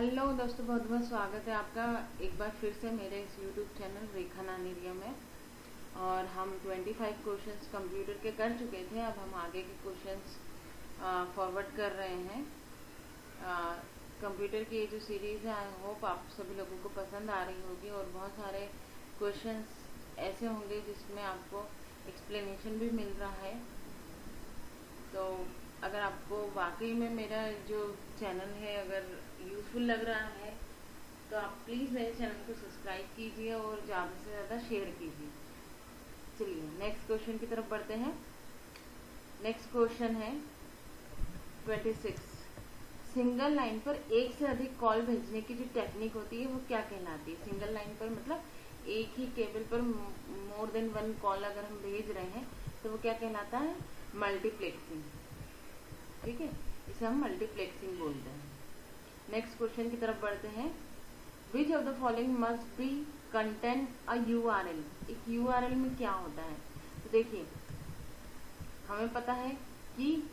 Hello दोस्तों, बहुत बहुत स्वागत है आपका एक बार फिर से मेरे इस यूट्यूब चैनल रेखा नानेरिया में। और हम 25 क्वेश्चंस कंप्यूटर के कर चुके थे। अब हम आगे के क्वेश्चंस फॉरवर्ड कर रहे हैं। कंप्यूटर की ये जो सीरीज़ है, आई होप आप सभी लोगों को पसंद आ रही होगी और बहुत सारे क्वेश्चंस ऐसे होंगे जिसमें आपको एक्सप्लेनेशन भी मिल रहा है। तो अगर आपको वाकई में मेरा जो चैनल है अगर यूज़फुल लग रहा है तो आप प्लीज़ मेरे चैनल को सब्सक्राइब कीजिए और ज़्यादा से ज़्यादा शेयर कीजिए। चलिए नेक्स्ट क्वेश्चन की तरफ बढ़ते हैं। नेक्स्ट क्वेश्चन है 26। सिंगल लाइन पर एक से अधिक कॉल भेजने की जो टेक्निक होती है वो क्या कहलाती है? सिंगल लाइन पर मतलब एक ही केबल पर मोर देन वन कॉल अगर हम भेज रहे हैं तो वो क्या कहलाता है? मल्टीप्लेक्सिंग। ठीक है, इसे हम मल्टीप्लेक्सिंग बोलते हैं। नेक्स्ट क्वेश्चन की तरफ बढ़ते हैं। Which of the following must be contain a URL? एक URL में क्या होता है? तो देखिए, हमें पता है कि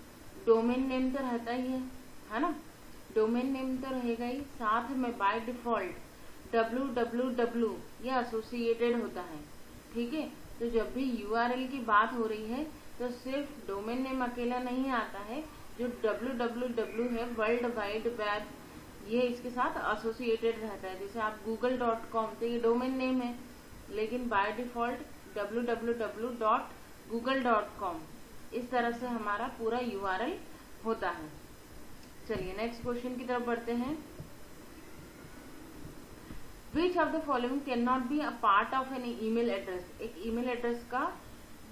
डोमेन नेम तो रहता ही है ना? डोमेन नेम तो रहेगा ही, साथ में बाय डिफॉल्ट www ये एसोसिएटेड होता है। ठीक है, तो जब भी URL की बात हो रही है तो सिर्फ डोमेन नेम अकेला नहीं आता है। जो www है, वर्ल्ड वाइड वेब, ये इसके साथ एसोसिएटेड रहता है। जैसे आप google.com, तो ये डोमेन नेम है, लेकिन बाय डिफॉल्ट www.google.com इस तरह से हमारा पूरा URL होता है। चलिए नेक्स्ट क्वेश्चन की तरफ बढ़ते हैं। Which of the following can not be a part of an email address? एक ईमेल एड्रेस का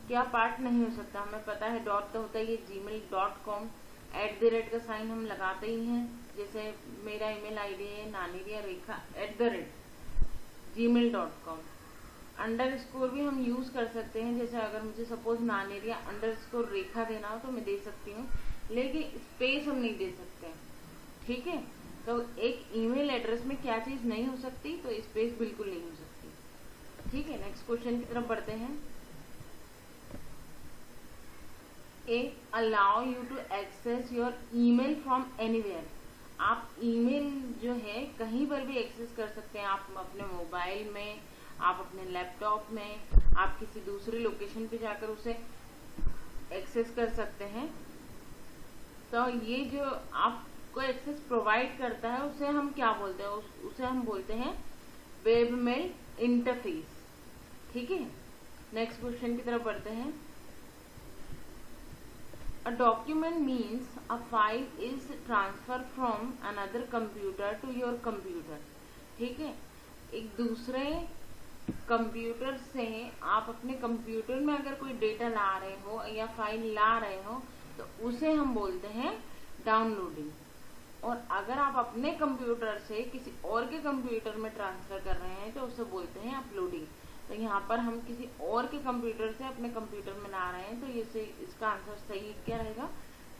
क्या पार्ट नहीं हो सकता? हमें पता है डॉट तो होता है, ये gmail.com, @ का साइन हम लगाते ही हैं। जैसे मेरा ईमेल आईडी है naneria@gmail.com। अंडरस्कोर भी हम यूज कर सकते हैं। जैसे अगर मुझे सपोज naneria_रेखा देना हो तो मैं दे सकती हूँ, लेकिन स्पेस हम नहीं दे सकते। ठीक है, तो एक ईमेल एड्रेस में क्या चीज नहीं हो सकती? तो स्पेस बिल्कुल नहीं हो सकती। ठीक है, नेक्स्ट क्वेश्चन की तरफ बढ़ते हैं। Allow you to access your email from anywhere. आप ईमेल जो है कहीं पर भी एक्सेस कर सकते हैं। आप अपने मोबाइल में, आप अपने लैपटॉप में, आप किसी दूसरी लोकेशन पे जाकर उसे एक्सेस कर सकते हैं। तो ये जो आपको एक्सेस प्रोवाइड करता है उसे हम क्या बोलते हैं? उसे हम बोलते हैं वेब मेल इंटरफेस। ठीक है, नेक्स्ट क्वेश्चन की तरफ बढ़ते हैं। A document means a file is transferred from another computer to your computer। ठीक है, एक दूसरे कंप्यूटर से आप अपने कंप्यूटर में अगर कोई डेटा ला रहे हो या फाइल ला रहे हो तो उसे हम बोलते हैं डाउनलोडिंग। और अगर आप अपने कंप्यूटर से किसी और के कंप्यूटर में ट्रांसफर कर रहे हैं तो उसे बोलते हैं अपलोडिंग। तो यहाँ पर हम किसी और के कंप्यूटर से अपने कंप्यूटर में ला रहे हैं, तो ये इसका आंसर सही क्या रहेगा?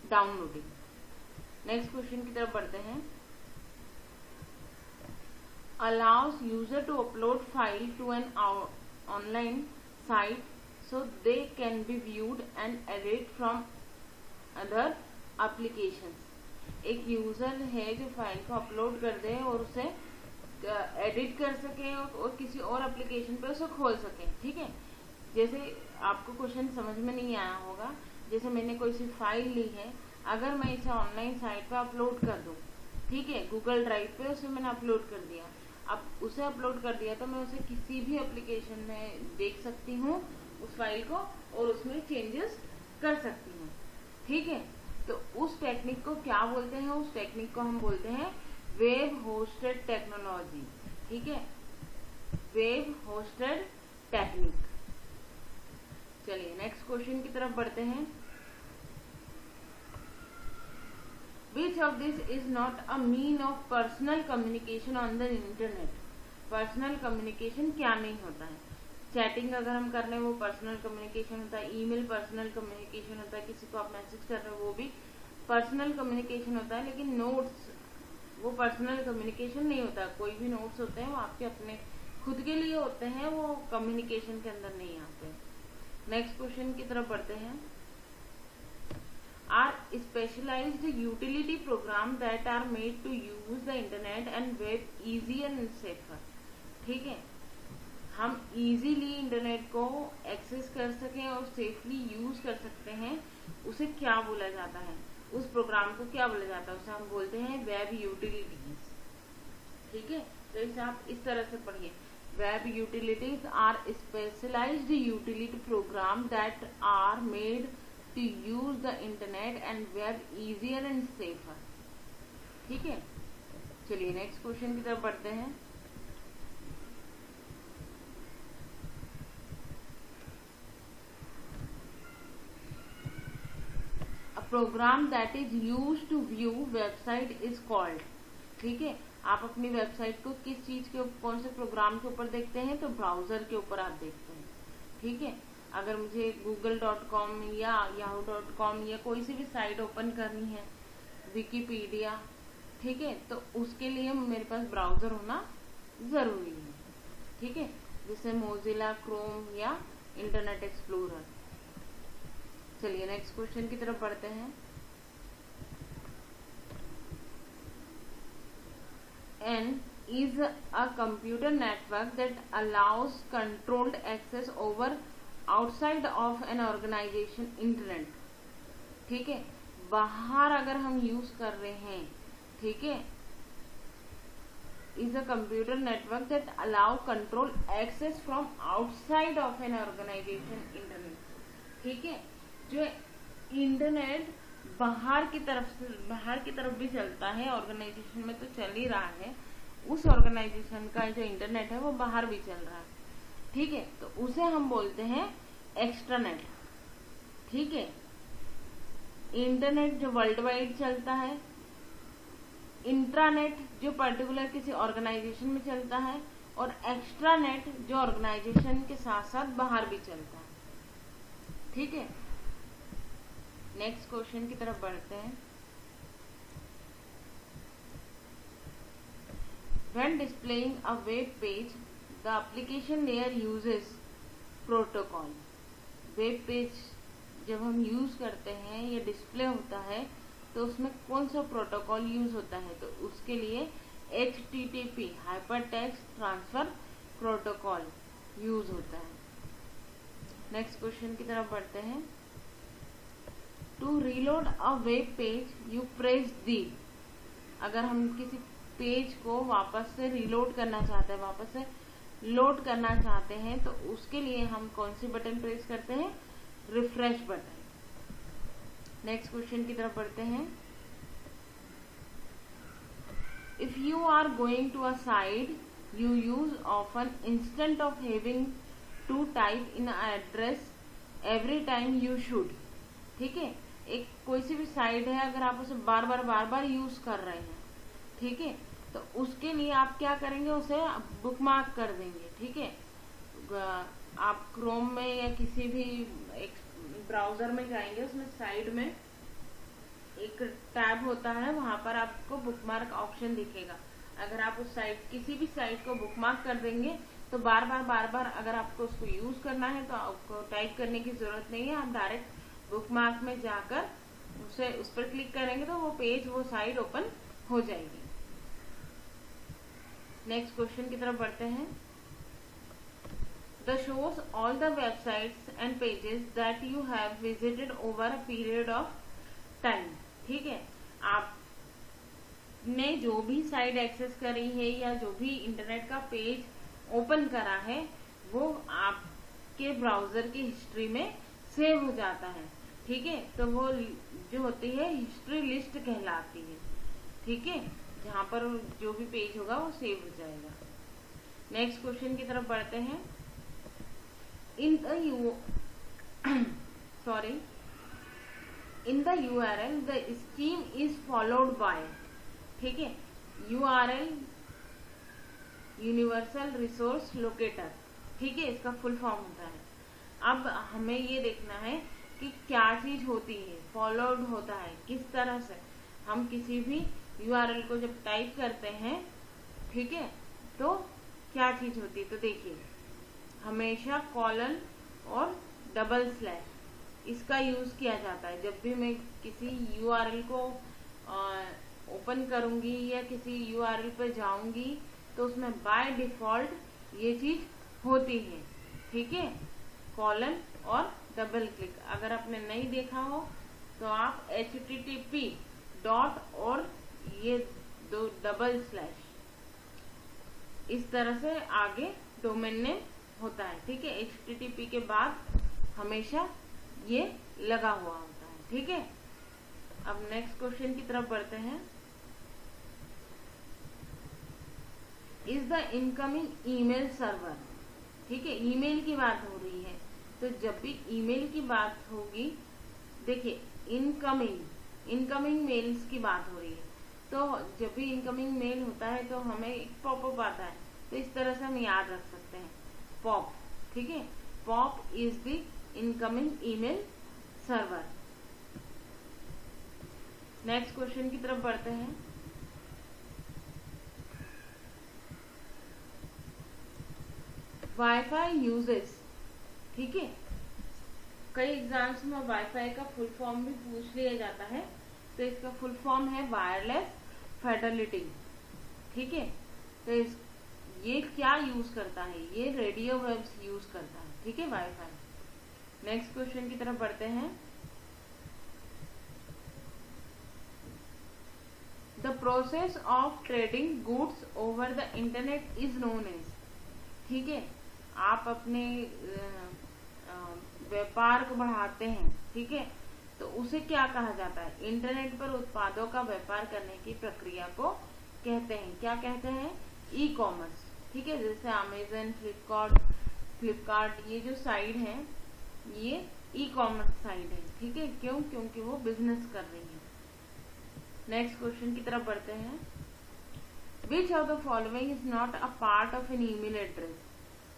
डाउनलोडिंग। नेक्स्ट क्वेश्चन की तरफ बढ़ते हैं। Allows user to upload file to an online site so they can be viewed and edit from other applications. एक यूजर है जो फाइल को अपलोड कर दे और उसे एडिट कर सके और किसी और एप्लीकेशन पे उसे खोल सके। ठीक है, जैसे आपको क्वेश्चन समझ में नहीं आया होगा, जैसे मैंने कोई सी फाइल ली है, अगर मैं इसे ऑनलाइन साइट पे अपलोड कर दूं, ठीक है, गूगल ड्राइव पे उसे मैंने अपलोड कर दिया। अब उसे अपलोड कर दिया तो मैं उसे किसी भी एप्लीकेशन में देख सकती हूँ उस फाइल को और उसमें चेंजेस कर सकती हूँ। ठीक है, तो उस टेक्निक को क्या बोलते हैं? उस टेक्निक को हम बोलते हैं वेब होस्टेड टेक्नोलॉजी। ठीक है, वेब होस्टेड टेक्निक। चलिए नेक्स्ट क्वेश्चन की तरफ बढ़ते हैं। Which of this is not a mean of personal communication on the internet? Personal communication क्या नहीं होता है? चैटिंग अगर हम कर रहे हैं वो पर्सनल कम्युनिकेशन होता है, ईमेल पर्सनल कम्युनिकेशन होता है, किसी को आप मैसेज कर रहे हो वो भी पर्सनल कम्युनिकेशन होता है, लेकिन नोट्स वो पर्सनल कम्युनिकेशन नहीं होता। कोई भी नोट्स होते हैं वो आपके अपने खुद के लिए होते हैं, वो कम्युनिकेशन के अंदर नहीं आते। नेक्स्ट क्वेश्चन की तरफ बढ़ते हैं। are specialized utility program that are made to use the internet and web easier and safer। ठीक है, हम इजीली इंटरनेट को एक्सेस कर सकें और सेफली यूज कर सकते हैं, उसे क्या बोला जाता है, उस प्रोग्राम को क्या बोला जाता है, उसे हम बोलते हैं वेब यूटिलिटीज। ठीक है, तो इसे आप इस तरह से पढ़िए, web utilities are specialized utility program that are made to use the internet and web easier and safer. ठीक है, चलिए नेक्स्ट क्वेश्चन की तरफ बढ़ते हैं। Program that is use to view website is called. ठीक है, आप अपनी वेबसाइट को किस चीज के कौन से प्रोग्राम के ऊपर देखते हैं, तो ब्राउजर के ऊपर आप देखते हैं। ठीक है, अगर मुझे google.com या yahoo.com या कोई सी भी साइट ओपन करनी है, विकिपीडिया, ठीक है, तो उसके लिए मेरे पास ब्राउजर होना जरूरी है। ठीक है, जैसे मोजिला, क्रोम या इंटरनेट एक्सप्लोरर। चलिए नेक्स्ट क्वेश्चन की तरफ बढ़ते हैं। N is a computer network that allows controlled access over outside of an organization internet। ठीक है, बाहर अगर हम यूज कर रहे हैं, ठीक है, is a computer network that allow control access from outside of an organization internet। ठीक है, जो इंटरनेट बाहर की तरफ भी चलता है, ऑर्गेनाइजेशन में तो चल ही रहा है, उस ऑर्गेनाइजेशन का जो इंटरनेट है वो बाहर भी चल रहा है। ठीक है, तो उसे हम बोलते हैं एक्सट्रानेट। ठीक है, इंटरनेट जो वर्ल्ड वाइड चलता है, इंट्रानेट जो पर्टिकुलर किसी ऑर्गेनाइजेशन में चलता है, और एक्स्ट्रानेट जो ऑर्गेनाइजेशन के साथ साथ बाहर भी चलता है। ठीक है, नेक्स्ट क्वेश्चन की तरफ बढ़ते हैं। When displaying a web page, the application layer uses protocol। Web page जब हम यूज करते हैं या डिस्प्ले होता है तो उसमें कौन सा प्रोटोकॉल यूज होता है, तो उसके लिए HTTP hypertext transfer protocol use होता है। नेक्स्ट क्वेश्चन की तरफ बढ़ते हैं। To reload a web page you press the. अगर हम किसी पेज को वापस से रीलोड करना चाहते हैं, वापस से लोड करना चाहते हैं, तो उसके लिए हम कौन सी बटन प्रेस करते हैं, रिफ्रेश बटन। नेक्स्ट क्वेश्चन की तरफ बढ़ते हैं। If you are going to a site you use often instant of having to type in address every time you should. ठीक है, एक कोई सी भी साइट है, अगर आप उसे बार बार यूज कर रहे हैं, ठीक है, तो उसके लिए आप क्या करेंगे, उसे बुकमार्क कर देंगे। ठीक है, आप क्रोम में या किसी भी एक ब्राउजर में जाएंगे, उसमें साइड में एक टैब होता है, वहां पर आपको बुकमार्क ऑप्शन दिखेगा। अगर आप उस साइट किसी भी साइट को बुकमार्क कर देंगे तो बार बार अगर आपको उसको यूज करना है तो आपको टाइप करने की जरूरत नहीं है, आप डायरेक्ट बुकमार्क में जाकर उस पर क्लिक करेंगे तो वो पेज, वो साइट ओपन हो जाएगी। नेक्स्ट क्वेश्चन की तरफ बढ़ते हैं। The shows all the websites and pages that you have visited over a period of time. ठीक है, आपने जो भी साइट एक्सेस करी है या जो भी इंटरनेट का पेज ओपन करा है, वो आपके ब्राउजर की हिस्ट्री में सेव हो जाता है। ठीक है, तो वो जो होती है हिस्ट्री लिस्ट कहलाती है। ठीक है, जहां पर जो भी पेज होगा वो सेव हो जाएगा। नेक्स्ट क्वेश्चन की तरफ बढ़ते हैं। In the URL the scheme is followed by. ठीक है, URL यूनिवर्सल रिसोर्स लोकेटर। ठीक है, इसका फुल फॉर्म होता है। अब हमें ये देखना है कि क्या चीज होती है, फॉलोड होता है किस तरह से। हम किसी भी URL को जब टाइप करते हैं, ठीक है, तो क्या चीज होती है, तो देखिए हमेशा कॉलन और डबल स्लैश इसका यूज किया जाता है। जब भी मैं किसी URL को ओपन करूंगी या किसी URL पर जाऊंगी तो उसमें बाय डिफॉल्ट ये चीज होती है, ठीक है, कॉलन और डबल क्लिक। अगर आपने नहीं देखा हो तो आप http डॉट और ये दो डबल स्लैश इस तरह से आगे डोमेन नेम होता है, ठीक है। http के बाद हमेशा ये लगा हुआ होता है, ठीक है। अब नेक्स्ट क्वेश्चन की तरफ बढ़ते हैं। Is the incoming email server, ठीक है, ईमेल की बात हो रही है। तो जब भी ईमेल की बात होगी, देखिए इनकमिंग मेल्स की बात हो रही है, तो जब भी इनकमिंग मेल होता है तो हमें एक पॉपअप आता है। तो इस तरह से हम याद रख सकते हैं पॉप, ठीक है, pop is the incoming email server. Next question की तरफ बढ़ते हैं। वाईफाई यूजेस, ठीक है, कई एग्जाम्स में वाईफाई का फुल फॉर्म भी पूछ लिया जाता है। तो इसका फुल फॉर्म है वायरलेस फिडेलिटी, ठीक है। तो ये क्या यूज करता है, ये रेडियो वेव्स यूज करता है, ठीक है, वाईफाई। नेक्स्ट क्वेश्चन की तरफ बढ़ते हैं। The process of trading goods over the internet is known as, ठीक है, आप अपने व्यापार को बढ़ाते हैं, ठीक है, तो उसे क्या कहा जाता है? इंटरनेट पर उत्पादों का व्यापार करने की प्रक्रिया को कहते हैं, क्या कहते हैं? ई कॉमर्स, ठीक है। जैसे अमेजन, फ्लिपकार्ट ये जो साइट है ये ई कॉमर्स साइट है, ठीक है। क्यों? क्योंकि वो बिजनेस कर रही है। नेक्स्ट क्वेश्चन की तरफ बढ़ते हैं। Which of the following is not a part of an email address,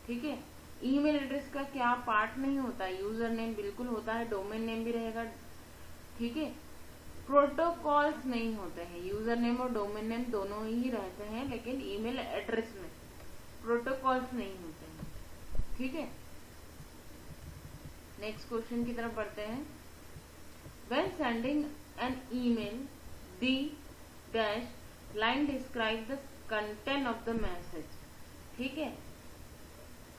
ठीक है। ईमेल एड्रेस का क्या पार्ट नहीं होता? यूजर नेम बिल्कुल होता है, डोमेन नेम भी रहेगा, ठीक है। प्रोटोकॉल्स नहीं होते हैं, यूजर नेम और डोमेन नेम दोनों ही रहते हैं, लेकिन ईमेल एड्रेस में प्रोटोकॉल्स नहीं होते हैं, ठीक है। नेक्स्ट क्वेश्चन की तरफ बढ़ते हैं। When sending an email the dash line describe the content of the message, ठीक है।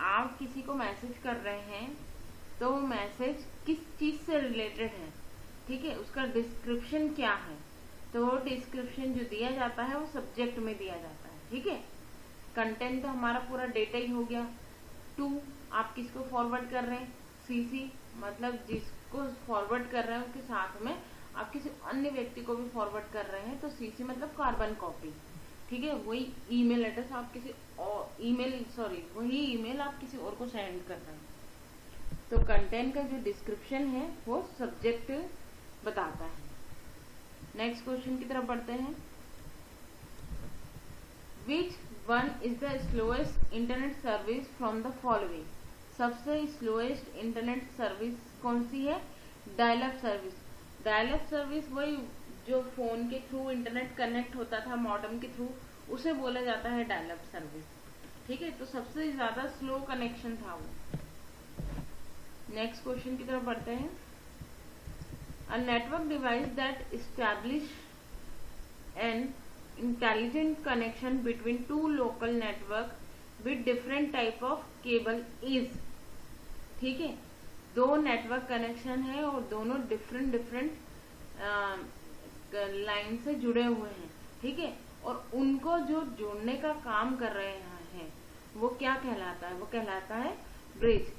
आप किसी को मैसेज कर रहे हैं तो वो मैसेज किस चीज से रिलेटेड है, ठीक है, उसका डिस्क्रिप्शन क्या है। तो वो डिस्क्रिप्शन जो दिया जाता है वो सब्जेक्ट में दिया जाता है, ठीक है। कंटेंट तो हमारा पूरा डेटा ही हो गया। टू, आप किसको फॉरवर्ड कर रहे हैं? सीसी, मतलब जिसको फॉरवर्ड कर रहे हैं उसके साथ में आप किसी अन्य व्यक्ति को भी फॉरवर्ड कर रहे हैं, तो सीसी मतलब कार्बन कॉपी, ठीक है। वही ईमेल एड्रेस आप किसी और वही ईमेल आप किसी और को सेंड कर रहे हैं। तो कंटेंट का जो डिस्क्रिप्शन है वो सब्जेक्ट बताता है। नेक्स्ट क्वेश्चन की तरफ बढ़ते हैं। Which one is the slowest internet service from the following, सबसे स्लोएस्ट इंटरनेट सर्विस कौन सी है? Dial up service. Dial up service वही जो फोन के थ्रू इंटरनेट कनेक्ट होता था मॉडेम के थ्रू, उसे बोला जाता है डायल अप सर्विस, ठीक है। तो सबसे ज्यादा स्लो कनेक्शन था वो। नेक्स्ट क्वेश्चन की तरफ बढ़ते हैं। A network device that establish an intelligent connection between two local network with different type of cable is, ठीक है। दो नेटवर्क कनेक्शन है और दोनों डिफरेंट लाइन से जुड़े हुए हैं, ठीक है, और उनको जो जोड़ने का काम कर रहे हैं वो क्या कहलाता है? वो कहलाता है ब्रिज।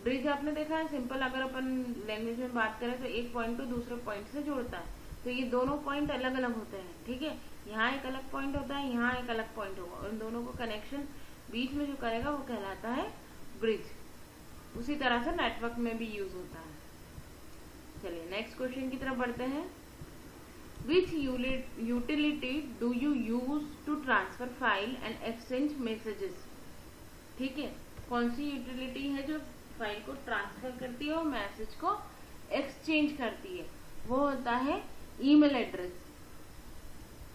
ब्रिज आपने देखा है, सिंपल अगर अपन लैंग्वेज में बात करें तो एक पॉइंट को दूसरे पॉइंट से जोड़ता है। तो ये दोनों पॉइंट अलग अलग होते हैं, ठीक है। यहाँ एक अलग पॉइंट होता है, यहाँ एक अलग पॉइंट होगा, और इन दोनों को कनेक्शन बीच में जो करेगा वो कहलाता है ब्रिज। उसी तरह से नेटवर्क में भी यूज होता है। चलिए नेक्स्ट क्वेश्चन की तरफ बढ़ते हैं। Which utility do you use to transfer file and exchange messages, ठीक है। कौन सी यूटिलिटी है जो फाइल को ट्रांसफर करती है और मैसेज को एक्सचेंज करती है? वो होता है ईमेल एड्रेस।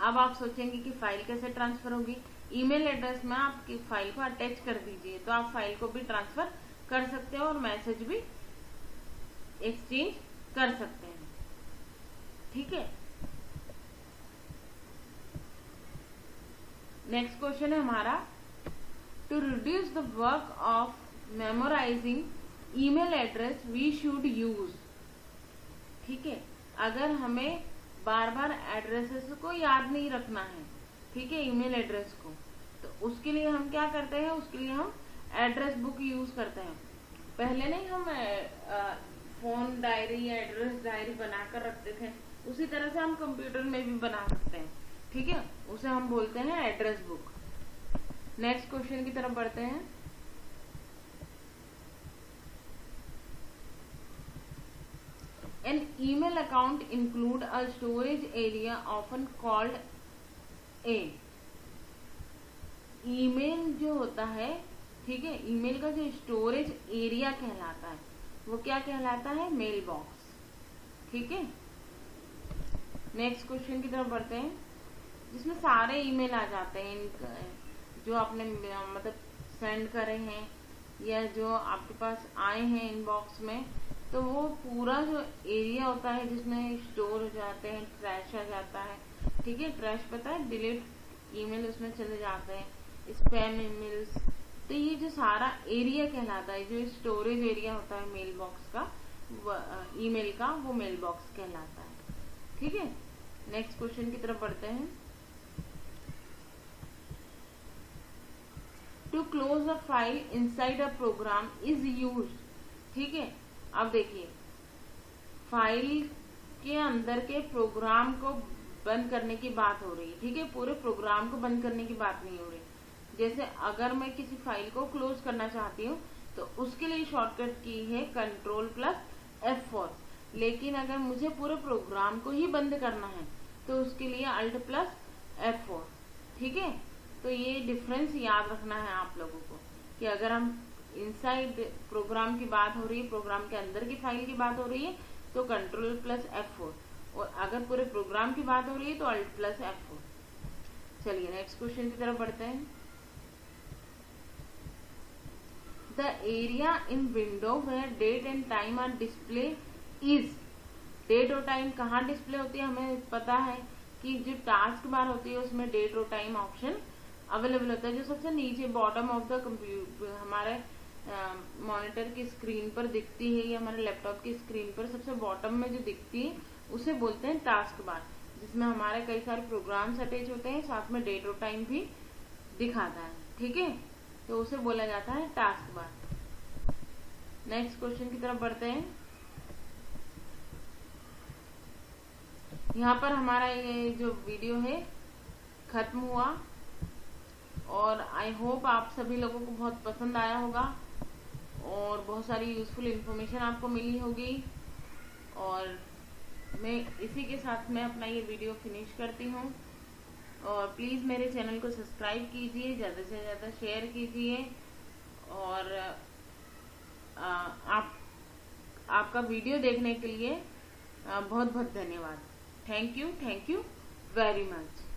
अब आप सोचेंगे कि फाइल कैसे ट्रांसफर होगी? ईमेल एड्रेस में आप फाइल को अटैच कर दीजिए तो आप फाइल को भी ट्रांसफर कर सकते हो और मैसेज भी एक्सचेंज कर सकते हैं। ठीक है, नेक्स्ट क्वेश्चन है हमारा, to reduce the work of memorizing email address we should use. ठीक है, अगर हमें बार बार एड्रेसेस को याद नहीं रखना है, ठीक है, ईमेल एड्रेस को, तो उसके लिए हम क्या करते हैं, उसके लिए हम एड्रेस बुक यूज करते हैं। पहले नहीं हम फोन डायरी या एड्रेस डायरी बनाकर रखते थे, उसी तरह से हम कंप्यूटर में भी बना सकते हैं। ठीक है, उसे हम बोलते हैं एड्रेस बुक। नेक्स्ट क्वेश्चन की तरफ बढ़ते हैं। An email account include a storage area often called a। Email जो होता है, ठीक है, ईमेल का जो स्टोरेज एरिया कहलाता है वो क्या कहलाता है, मेल बॉक्स। ठीक है, नेक्स्ट क्वेश्चन की तरफ बढ़ते हैं, जिसमें सारे ईमेल आ जाते हैं जो आपने मतलब सेंड करे हैं या जो आपके पास आए हैं इनबॉक्स में, तो वो पूरा जो एरिया होता है जिसमें स्टोर हो जाते हैं, ट्रैश आ जाता है। ठीक है, ट्रैश पता है, डिलीट ईमेल उसमें चले जाते हैं, स्पैम ईमेल्स। तो ये जो सारा एरिया कहलाता है, जो स्टोरेज एरिया होता है मेल बॉक्स का, ईमेल का, वो मेल बॉक्स कहलाता है। ठीक है, नेक्स्ट क्वेश्चन की तरफ बढ़ते हैं। To close a file inside a program is used. ठीक है, अब देखिए, फाइल के अंदर के प्रोग्राम को बंद करने की बात हो रही है। ठीक है, पूरे प्रोग्राम को बंद करने की बात नहीं हो रही। जैसे अगर मैं किसी फाइल को क्लोज करना चाहती हूँ तो उसके लिए शॉर्टकट की है Ctrl+F4, लेकिन अगर मुझे पूरे प्रोग्राम को ही बंद करना है तो उसके लिए Alt+F4। ठीक है, तो ये डिफरेंस याद रखना है आप लोगों को कि अगर हम इनसाइड प्रोग्राम की बात हो रही है, प्रोग्राम के अंदर की फाइल की बात हो रही है तो Ctrl+F4, और अगर पूरे प्रोग्राम की बात हो रही है तो Alt+F4। चलिए नेक्स्ट क्वेश्चन की तरफ बढ़ते हैं। The area in window where date and time are display is. Date और टाइम कहाँ डिस्प्ले होती है, हमें पता है कि जो टास्क बार होती है उसमें डेट और टाइम ऑप्शन अवेलेबल होता है, जो सबसे नीचे बॉटम ऑफ द कंप्यूटर हमारे मॉनिटर की स्क्रीन पर दिखती है या हमारे लैपटॉप की स्क्रीन पर सबसे बॉटम में जो दिखती है उसे बोलते हैं टास्क बार, जिसमें हमारे कई सारे प्रोग्राम्स अटैच होते हैं, साथ में डेट और टाइम भी दिखाता है। ठीक है, तो उसे बोला जाता है टास्क बार। नेक्स्ट क्वेश्चन की तरफ बढ़ते हैं। यहाँ पर हमारा ये जो वीडियो है खत्म हुआ, और आई होप आप सभी लोगों को बहुत पसंद आया होगा और बहुत सारी यूजफुल इंफॉर्मेशन आपको मिली होगी। और मैं इसी के साथ में अपना ये वीडियो फिनिश करती हूँ, और प्लीज़ मेरे चैनल को सब्सक्राइब कीजिए, ज़्यादा से ज़्यादा शेयर कीजिए, और आपका वीडियो देखने के लिए बहुत बहुत धन्यवाद। Thank you very much.